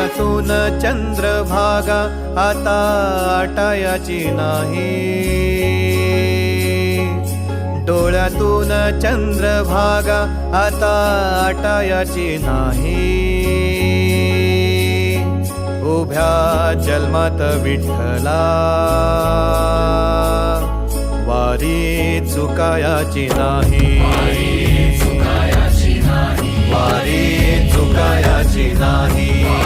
डोळ्यातून चंद्रभागा आता आटायाची नाही, डोळ्यातून चंद्रभागा आता आटायाची नाही। उभ्या जन्मात विठ्ठला वारी चुकायाची नाही, वारी चुकायाची नाही।